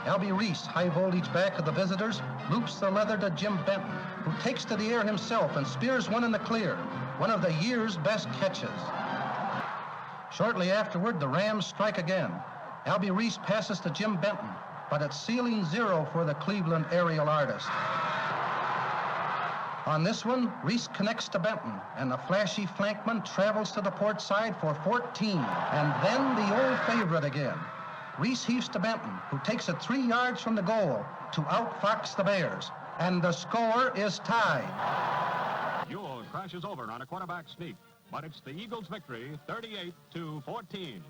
Albie Riesz, high voltage back of the visitors, loops the leather to Jim Benton, who takes to the air himself and spears one in the clear, one of the year's best catches. Shortly afterward, the Rams strike again. Albie Riesz passes to Jim Benton, but it's ceiling zero for the Cleveland aerial artist. On this one, Riesz connects to Benton, and the flashy flankman travels to the port side for 14, and then the old favorite again. Riesz heaves to Benton, who takes it 3 yards from the goal to outfox the Bears, and the score is tied. Ewell crashes over on a quarterback sneak, but it's the Eagles' victory, 38-14.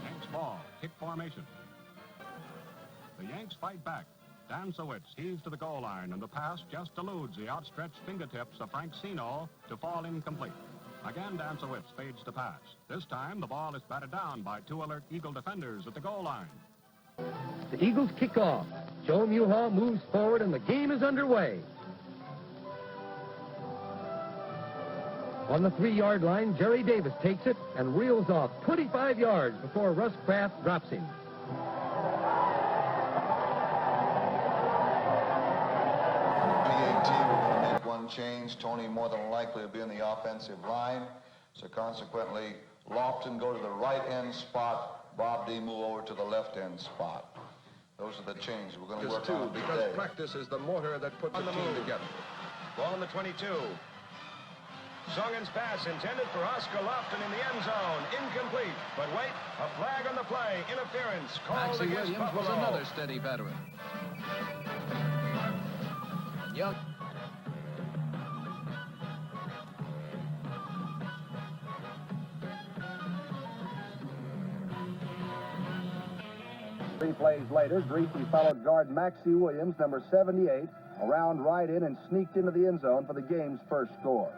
Yanks ball, kick formation. The Yanks fight back. Dansowitz heaves to the goal line, and the pass just eludes the outstretched fingertips of Frank Sino to fall incomplete. Again, Dansowitz fades to pass. This time, the ball is batted down by 2 alert Eagle defenders at the goal line. The Eagles kick off. Joe Mulhall moves forward, and the game is underway. On the 3-yard line, Jerry Davis takes it and reels off 25 yards before Russ Kraft drops him. Change. Tony more than likely will be in the offensive line, so consequently Lofton go to the right end spot, Bob D move over to the left end spot. Those are the changes we're going to work on because today. Practice is the mortar that puts the team together. Ball on the 22. Songen's pass intended for Oscar Lofton in the end zone, incomplete, but wait, a flag on the play, interference called Maxie against Williams Buffalo. was another steady veteran. Young. Three plays later, Greasy followed guard Maxie Williams, number 78, around right in and sneaked into the end zone for the game's first score.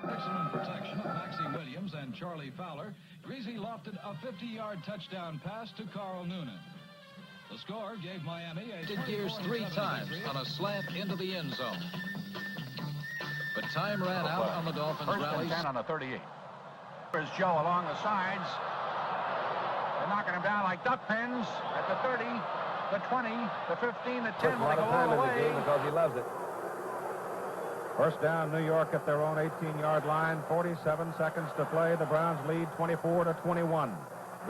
Excellent protection of Maxie Williams and Charlie Fowler. Greasy lofted a 50-yard touchdown pass to Carl Noonan. The score gave Miami a did gears 3 times on a slant into the end zone. But time ran out on the Dolphins' rallies. 1st and 10 on the 38. There's Joe along the sides. They're knocking him down like duck pins at the 30, the 20, the 15, the 10. A lot of time in the game because he loves it. First down, New York at their own 18-yard line. 47 seconds to play. The Browns lead 24-21.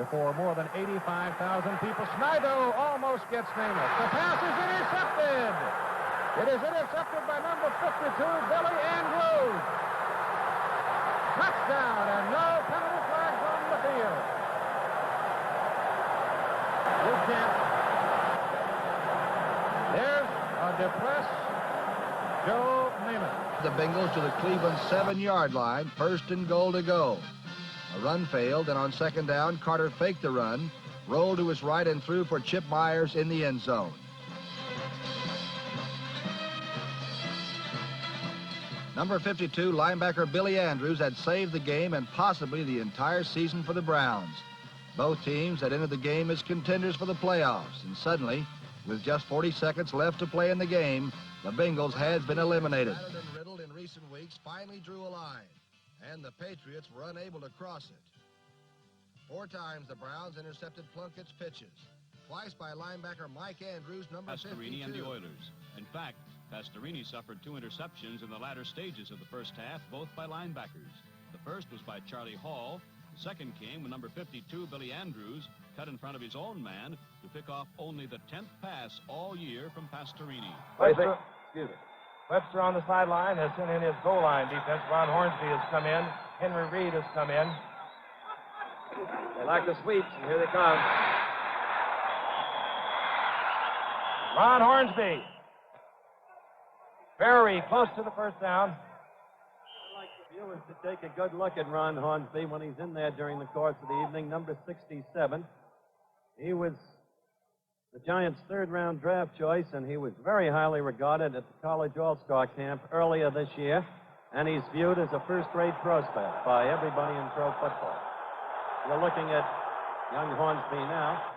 Before more than 85,000 people, Snido almost gets Namath. The pass is intercepted. It is intercepted by number 52, Billy Andrews. Touchdown, and no penalty flags on the field. You can't. There's a depressed Joe Namath. The Bengals to the Cleveland 7-yard line, 1st and goal to go. A run failed, and on 2nd down, Carter faked the run, rolled to his right and threw for Chip Myers in the end zone. Number 52, linebacker Billy Andrews had saved the game and possibly the entire season for the Browns. Both teams had entered the game as contenders for the playoffs, and suddenly, with just 40 seconds left to play in the game, the Bengals had been eliminated. Battered and riddled in recent weeks, finally drew a line, and the Patriots were unable to cross it. 4 times the Browns intercepted Plunkett's pitches, twice by linebacker Mike Andrews, number 52. Pastorini and the Oilers. In fact, Pastorini suffered 2 interceptions in the latter stages of the first half, both by linebackers. The first was by Charlie Hall. The second came when number 52, Billy Andrews, cut in front of his own man to pick off only the 10th pass all year from Pastorini. Webster on the sideline has sent in his goal line defense. Ron Hornsby has come in. Henry Reed has come in. They like the sweeps, and here they come. Ron Hornsby. Very close to the first down. I'd like the viewers to take a good look at Ron Hornsby when he's in there during the course of the evening, number 67. He was the Giants' 3rd-round draft choice, and he was very highly regarded at the College All-Star Camp earlier this year, and he's viewed as a first-rate prospect by everybody in pro football. We're looking at young Hornsby now.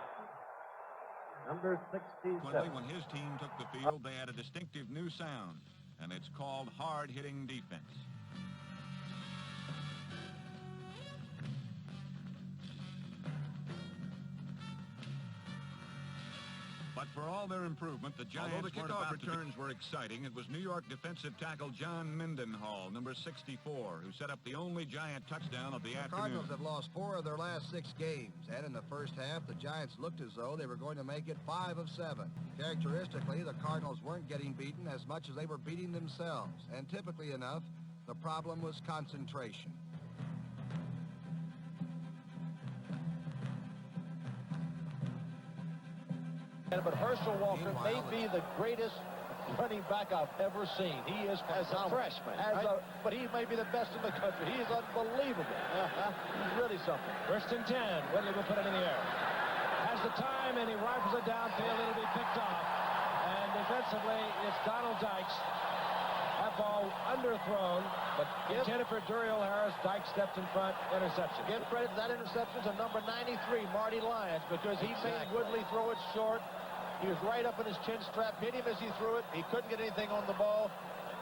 Number 67. When his team took the field, they had a distinctive new sound. and it's called hard-hitting defense. But for all their improvement, the Giants Although the kickoff returns were exciting, it was New York defensive tackle John Mendenhall, number 64, who set up the only Giant touchdown of the afternoon. The Cardinals have lost 4 of their last 6 games, and in the first half, the Giants looked as though they were going to make it 5 of 7. Characteristically, the Cardinals weren't getting beaten as much as they were beating themselves, and typically enough, the problem was concentration. But Herschel Walker may be the greatest running back I've ever seen. He is as a freshman, but he may be the best in the country. He is unbelievable. He's really something. First and 10. Whitley will put it in the air. Has the time, and he rifles it downfield. It'll be picked off. And defensively, it's Donald Dykes. That ball underthrown, but intended for Duriel Harris. Dykes stepped in front. Interception. Give credit to that interception to number 93, Marty Lyons, because he made Woodley throw it short. He was right up in his chin strap, hit him as he threw it. He couldn't get anything on the ball.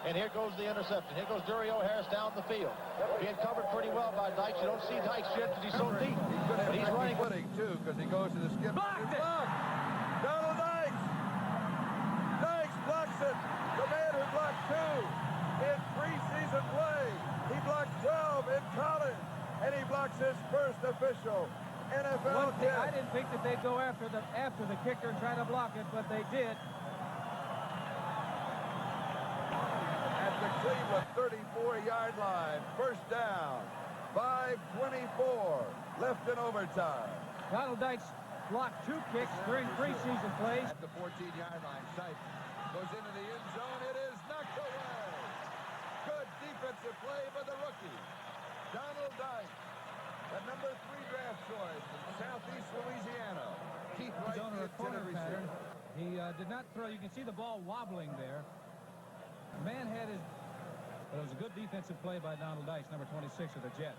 And here goes the interception. Here goes Duriel Harris down the field. Being covered pretty well by Dykes. You don't see Dykes yet because he's so deep. But he's running footing, too, because he goes to the skip. Blocked it! Donald Dykes! Dykes blocks it! The man who blocked 2 in preseason play. He blocked 12 in college. And he blocks his first official NFL kick. I didn't think that they'd go after the kicker and try to block it, but they did. At the Cleveland 34-yard line, first down, 5:24 left in overtime. Donald Dykes blocked 2 kicks during preseason plays. At the 14-yard line, Sipe goes into the end zone. It is knocked away. Good defensive play by the rookie, Donald Dykes. The number 3 draft choice from Southeast Louisiana. Keith Wright, on a corner pattern. He did not throw. You can see the ball wobbling there. The man had his... But it was a good defensive play by Donald Dykes, number 26 of the Jets.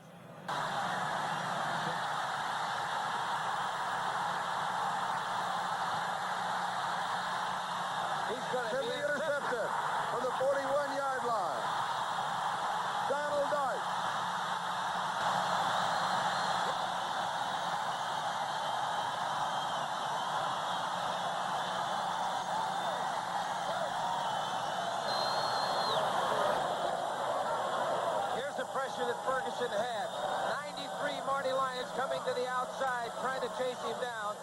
He's going to be intercepted from the 41-yard line. Donald Dykes. That Ferguson had. 93 Marty Lyons coming to the outside, trying to chase him down.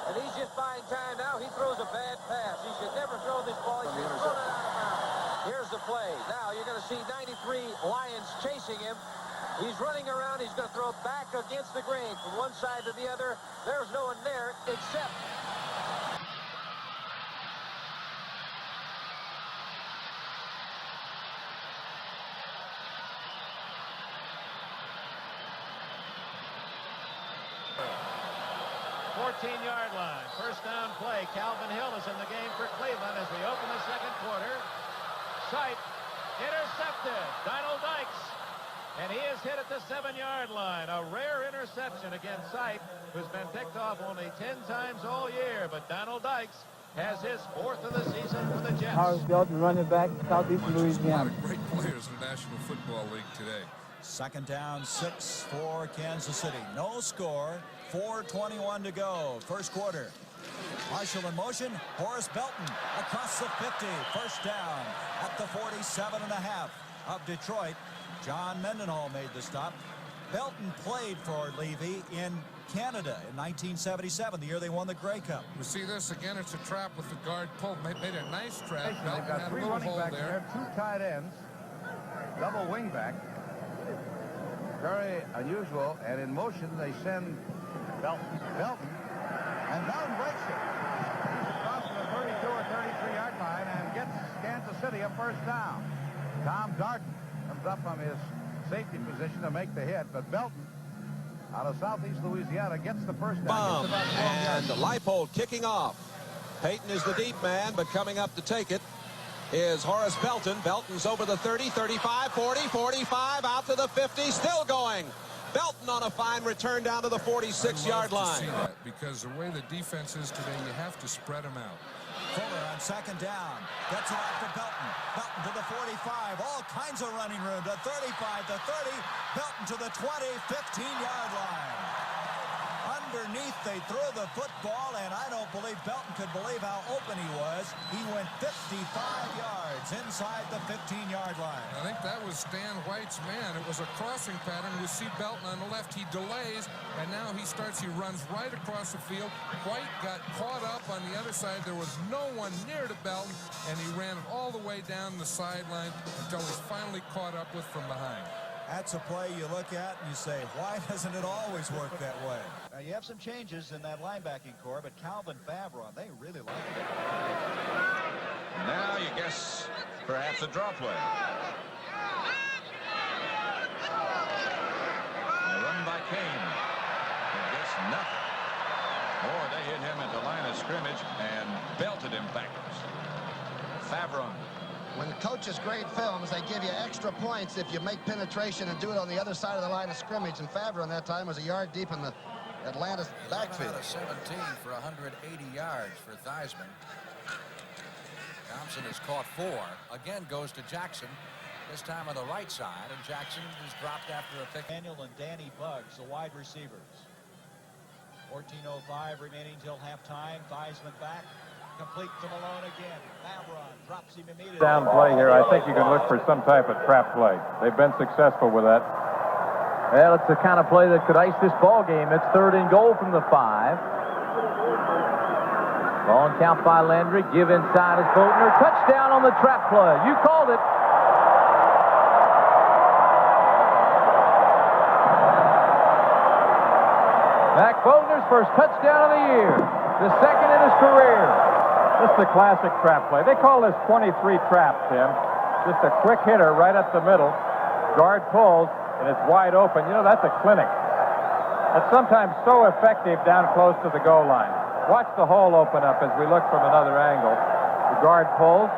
And he's just buying time now. He throws a bad pass. He should never throw this ball. He should have thrown it out of bounds. Here's the play. Now you're going to see 93 Lions chasing him. He's running around. He's going to throw back against the grain from one side to the other. There's no one there except... Yard line. First down play. Calvin Hill is in the game for Cleveland as we open the second quarter. Sipe intercepted. Donald Dykes. And he is hit at the 7-yard line. A rare interception against Sipe, who's been picked off only 10 times all year. But Donald Dykes has his 4th of the season for the Jets. Horace Belton, running back, Southeastern Louisiana. A lot of great players in the National Football League today. Second down, 6 for Kansas City. No score. 4:21 to go. First quarter. Marshall in motion. Horace Belton across the 50. First down at the 47.5 of Detroit. John Mendenhall made the stop. Belton played for Levy in Canada in 1977, the year they won the Grey Cup. You see this again, it's a trap with the guard pulled. Made a nice trap. They've got 3 running backs there, 2 tight ends, double wingback. Very unusual, and in motion they send Belton, and Belton breaks it. He's across the 32 or 33-yard line and gets Kansas City a first down. Tom Darden comes up from his safety position to make the hit, but Belton, out of Southeast Louisiana, gets the first down. And the Leipold kicking off. Payton is the deep man, but coming up to take it is Horace Belton. Belton's over the 30, 35, 40, 45, out to the 50, still going. Belton on a fine return down to the 46-yard line. See that, because the way the defense is today, you have to spread them out. Fuller on second down. Gets it off to Belton. Belton to the 45. All kinds of running room to 35, to 30. Belton to the 20, 15-yard line. Underneath, they threw the football, and I don't believe Belton could believe how open he was. He went 55 yards inside the 15-yard line. I think that was Stan White's man. It was a crossing pattern. We see Belton on the left. He delays, and now he runs right across the field. White got caught up on the other side. There was no one near to Belton, and he ran it all the way down the sideline until he's finally caught up with from behind. That's a play you look at and you say, why doesn't it always work that way? Now, you have some changes in that linebacking core, but Calvin Favron, they really like it. Now you guess perhaps a draw play. A run by Kane. He gets nothing. Or they hit him at the line of scrimmage and belted him backwards. Favron. When coaches grade films, they give you extra points if you make penetration and do it on the other side of the line of scrimmage. And Favron that time was a yard deep in the Atlanta backfield. Out of 17 for 180 yards for Theismann. Thompson has caught 4. Again goes to Jackson. This time on the right side, and Jackson is dropped after a pick. Daniel and Danny Buggs, the wide receivers. 14:05 remaining till halftime. Theismann back. Complete to Malone again. Favron drops him immediately. Down play here, I think you can look for some type of trap play. They've been successful with that. Well, it's the kind of play that could ice this ball game. It's 3rd and goal from the 5. Ball and count by Landry. Give inside is Boatner. Touchdown on the trap play. You called it. Mack Boatner's first touchdown of the year. The second in his career. This is the classic trap play. They call this 23 trap, Tim. Just a quick hitter right up the middle. Guard pulls, and it's wide open. You know, that's a clinic. That's sometimes so effective down close to the goal line. Watch the hole open up as we look from another angle. The guard pulls,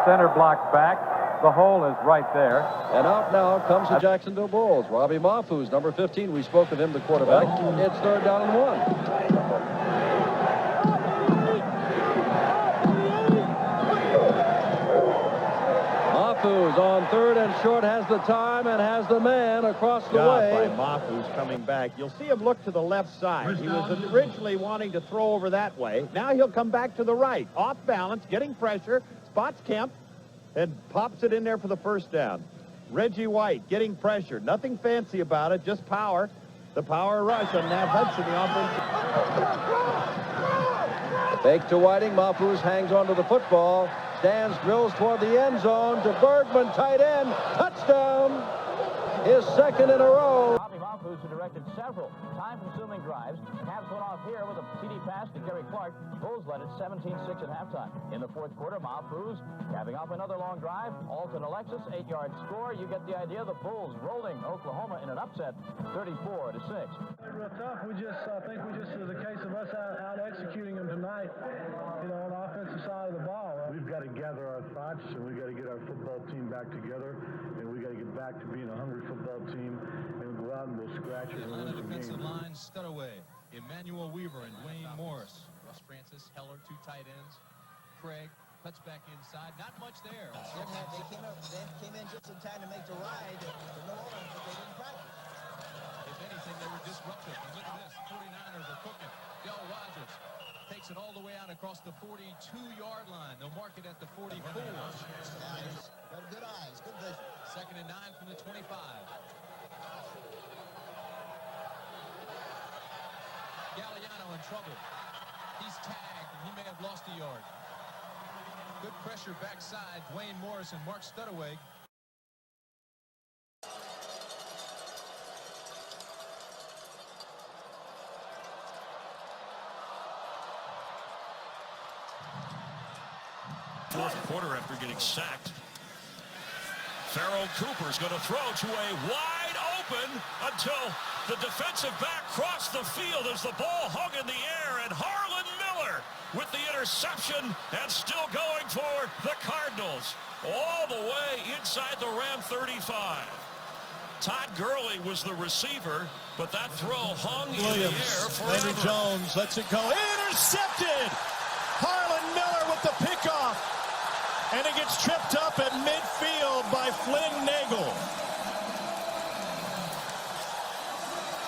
center blocks back. The hole is right there. And out now comes the Jacksonville Bulls. Robbie Mahfouz, number 15. We spoke of him, the quarterback. It's 3rd down and 1. Mahfouz on 3rd and short has the time and has the man across the way. By Mahfouz coming back. You'll see him look to the left side. He was originally wanting to throw over that way. Now he'll come back to the right. Off balance, getting pressure, spots Kemp, and pops it in there for the first down. Reggie White getting pressure. Nothing fancy about it, just power. The power rush on Nat Hudson, the offensive. Fake to Whiting. Mahfouz hangs onto the football. Stands, drills toward the end zone to Bergman, tight end. Touchdown. His second in a row. Robbie Mahfouz, who directed several time-consuming drives. Cavs went off here with a TD pass to Gary Clark. Bulls led it 17-6 at halftime. In the 4th quarter, Mahfouz capping off another long drive. Alton Alexis, 8-yard score. You get the idea. The Bulls rolling Oklahoma in an upset, 34-6. Real tough. We just think we just is a case of us out executing them tonight. You know, on the offensive side of the ball. We've got to gather our thoughts, and we've got to get our football team back together, and we've got to get back to being a hungry football team, and go out and we'll scratch it and win some games. Defensive line, Studaway, Emmanuel Weaver, and Dwaine Morris. Russ Francis, Heller, 2 tight ends. Craig cuts back inside. Not much there. They came in just in time to make the ride to New Orleans, but they didn't practice. If anything, they were disruptive. And look at this. 49ers are cooking. Del Rogers takes it all the way out across the 42-yard line. They'll mark it at the 44. Got good eyes, good vision. 2nd and 9 from the 25. Galliano in trouble. He's tagged, and he may have lost a yard. Good pressure backside. Dwaine Morris and Mark Studaway. Fourth quarter after getting sacked. Farrell Cooper's going to throw to a wide open until the defensive back crossed the field as the ball hung in the air, and Harlan Miller with the interception and still going for the Cardinals all the way inside the Ram 35. Todd Gurley was the receiver, but that throw hung in the air forever. Landry Jones lets it go. Intercepted! Harlan Miller with the and it gets tripped up at midfield by Flynn Nagel.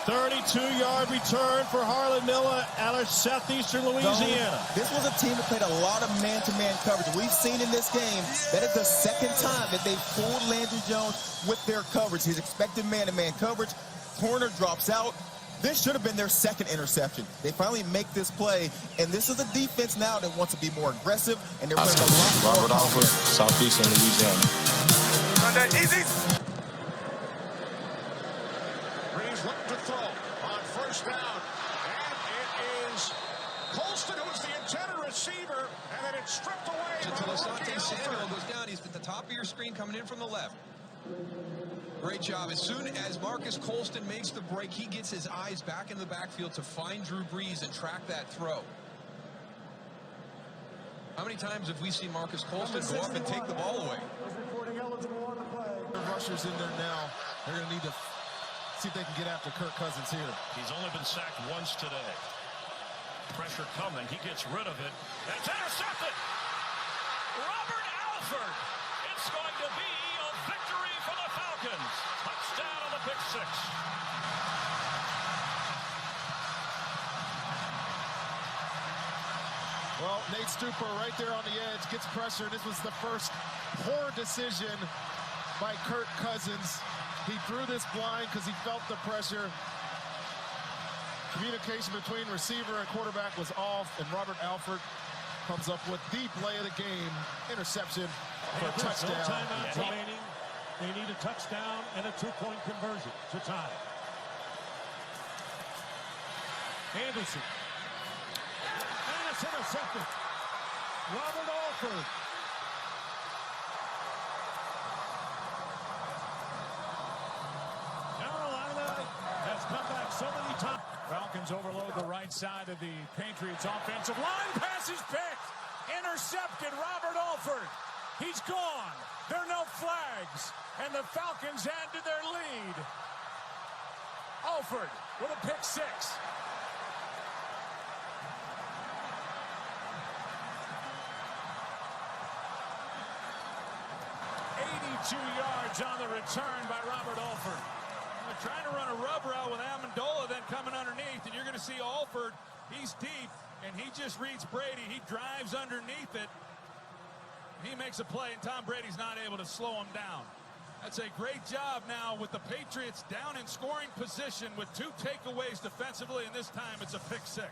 32-yard return for Harlan Miller out of Southeastern Louisiana. This was a team that played a lot of man-to-man coverage. We've seen in this game that is the second time that they've fooled Landry Jones with their coverage. His expected man-to-man coverage, corner drops out. This should have been their second interception. They finally make this play, and this is a defense now that wants to be more aggressive, and they're playing a lot more. Robert Alford, Southeastern Louisiana. Easy. Reeves looking to throw on first down, and it is Colston who's the intended receiver, and then it's stripped away by Asante Samuel goes down. He's at the top of your screen coming in from the left. Great job. As soon as Marcus Colston makes the break, he gets his eyes back in the backfield to find Drew Brees and track that throw. How many times have we seen Marcus Colston go up and take the ball away? The rushers in there now. They're going to need to see if they can get after Kirk Cousins here. He's only been sacked once today. Pressure coming. He gets rid of it. That's intercepted. Robert Alford. It's going to be a victory for the Falcons. Touchdown on the pick six. Well, Nate Stuper right there on the edge gets pressure. This was the first poor decision by Kirk Cousins. He threw this blind because he felt the pressure. Communication between receiver and quarterback was off, and Robert Alford comes up with the play of the game, interception for a touchdown. No timeouts remaining. They need a touchdown and a two-point conversion to tie. Anderson. And it's intercepted. Robert Alford. Carolina has come back so many times. Falcons overload the right side of the Patriots offensive line. Pass is picked. Intercepted. Robert Alford. He's gone. There are no flags. And the Falcons add to their lead. Alford with a pick six. Yards on the return by Robert Alford. They're trying to run a rub route with Amendola, then coming underneath, and you're going to see Alford. He's deep, and he just reads Brady. He drives underneath it. He makes a play, and Tom Brady's not able to slow him down. That's a great job now with the Patriots down in scoring position with two takeaways defensively, and this time it's a pick six.